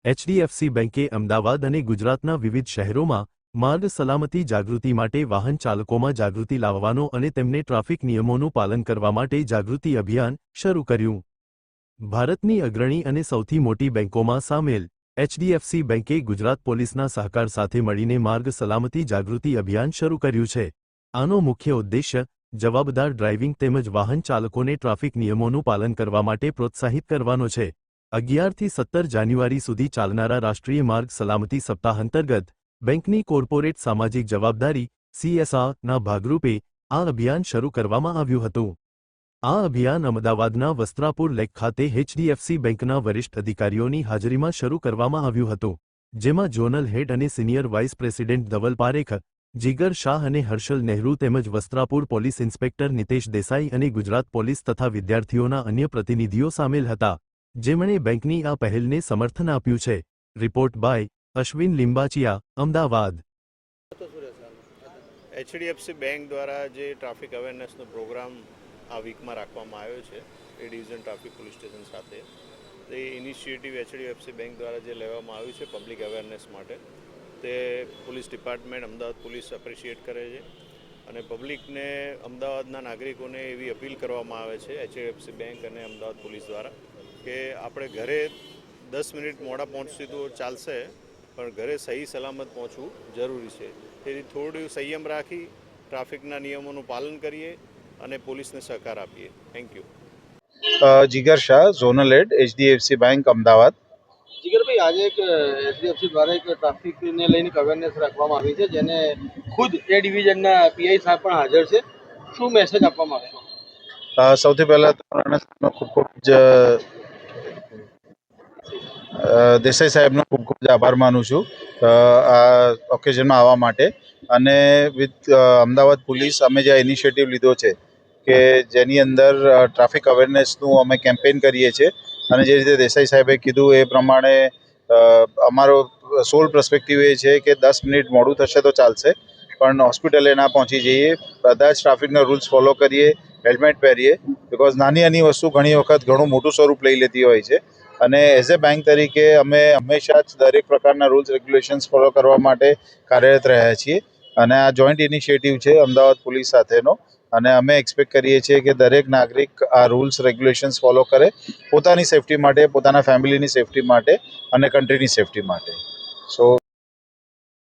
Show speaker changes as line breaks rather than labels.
HDFC બેંકે અમદાવાદ અને ગુજરાતના વિવિધ શહેરોમાં માર્ગ સલામતી જાગૃતિ માટે વાહન ચાલકોમાં જાગૃતિ લાવવાનો અને તેમને ટ્રાફિક નિયમોનું પાલન કરવા માટે જાગૃતિ અભિયાન શરૂ કર્યું. ભારતની અગ્રણી અને સૌથી મોટી બેંકોમાં સામેલ એચડીએફસી બેંકે ગુજરાત પોલીસના સહકાર સાથે મળીને માર્ગ સલામતી જાગૃતિ અભિયાન શરૂ કર્યું છે. આનો મુખ્ય ઉદ્દેશ્ય જવાબદાર ડ્રાઇવિંગ તેમજ વાહન ચાલકોને ટ્રાફિક નિયમોનું પાલન કરવા માટે પ્રોત્સાહિત કરવાનો છે. 11 થી 17 જાન્યુઆરી સુધી ચાલનારા રાષ્ટ્રીય માર્ગ સલામતી સપ્તાહ અંતર્ગત બેંકની કોર્પોરેટ સામાજિક જવાબદારી CSRના ભાગરૂપે આ અભિયાન શરૂ કરવામાં આવ્યું હતું. આ અભિયાન અમદાવાદના વસ્ત્રાપુર લેક ખાતે એચડીએફસી બેંકના વરિષ્ઠ અધિકારીઓની હાજરીમાં શરૂ કરવામાં આવ્યું હતું, જેમાં ઝોનલ હેડ અને senior vice president Dhaval Parekh, Jigar Shah અને હર્ષલ નહેરુ તેમજ વસ્ત્રાપુર પોલીસ ઇન્સ્પેક્ટર નિતેશ દેસાઈ અને ગુજરાત પોલીસ તથા વિદ્યાર્થીઓના અન્ય પ્રતિનિધિઓ સામેલ હતા, જેમણે બેંકની આ પહેલને સમર્થન આપ્યું છે. Report by Ashwin Limbachiya, Ahmedabad.
HDFC bank દ્વારા જે ટ્રાફિક અવેરનેસનો પ્રોગ્રામ આ વીકમાં રાખવામાં આવ્યો છે એ ડિવિઝન ટ્રાફિક પોલીસ સ્ટેશન સાથે, એ ઇનિશિયેટિવ એચડીએફસી બેંક દ્વારા જે લેવામાં આવ્યું છે પબ્લિક અવેરનેસ માટે, તે police department Ahmedabad police appreciate કરે છે. અને પબ્લિકને, અમદાવાદના નાગરિકોને એવી અપીલ કરવામાં આવે છે એચડીએફસી બેંક અને અમદાવાદ પોલીસ દ્વારા કે આપણે ઘરે 10 મિનિટ મોડા પહોંચશું તો ચાલશે, પણ ઘરે સહી સલામત પહોંચવું જરૂરી છે. તેથી થોડું સંયમ રાખી ટ્રાફિકના નિયમોનું પાલન કરીએ અને પોલીસને સહકાર આપીએ. Thank you.
Jigar Shah, zonal head, HDFC bank Ahmedabad.
જીગરભાઈ, આજે એક એચડીએફસી દ્વારા એક ટ્રાફિકને લઈને અવેરનેસ રાખવામાં આવી છે, જેને ખુદ એ ડિવિઝનના પીઆઈ સાહેબ પણ હાજર છે. શું મેસેજ આપવામાં આવશે?
સૌથી પહેલાં તો ખૂબ ખૂબ દેસાઈ સાહેબનો ખૂબ ખૂબ આભાર માનું છું આ ઓકેઝનમાં આવવા માટે. અને વિથ અમદાવાદ પોલીસ અમે જે ઇનિશિયેટિવ લીધો છે કે જેની અંદર ટ્રાફિક અવેરનેસનું અમે કેમ્પેઇન કરીએ છીએ, અને જે રીતે દેસાઈ સાહેબે કીધું એ પ્રમાણે અમારો સોલ પર્સપેક્ટિવ એ છે કે 10 મિનિટ મોડું થશે તો ચાલશે, પણ હોસ્પિટલે ના પહોંચી જઈએ, બધા જ ટ્રાફિકના રૂલ્સ ફોલો કરીએ, હેલ્મેટ પહેરીએ, બિકોઝ નાની વસ્તુ ઘણી વખત ઘણું મોટું સ્વરૂપ લઈ લેતી હોય છે. અને એઝ એ બેંક તરીકે અમે હંમેશા જ દરેક પ્રકારના રૂલ્સ રેગ્યુલેશન્સ ફોલો કરવા માટે કાર્યરત રહ્યા છીએ. અને આ જોઈન્ટ ઇનિશિયેટિવ છે અમદાવાદ પોલીસ સાથેનો, અને અમે એક્સપેક્ટ કરીએ છીએ કે દરેક નાગરિક આ રૂલ્સ રેગ્યુલેશન્સ ફોલો કરે, પોતાની સેફટી માટે, પોતાના ફેમિલીની સેફટી માટે અને કન્ટ્રીની સેફટી માટે. સો